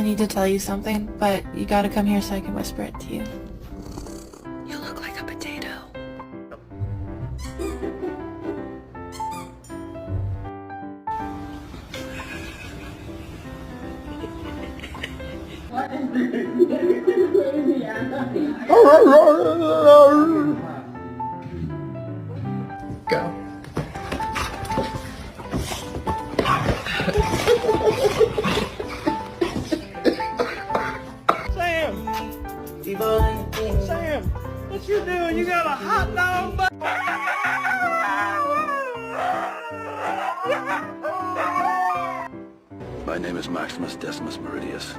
I need to tell you something, but you gotta come here so I can whisper it to you. You look like a potato. What is this? Crazy ass. Go. Sam, what you doing? You got a hot dog butt? My name is Maximus Decimus Meridius.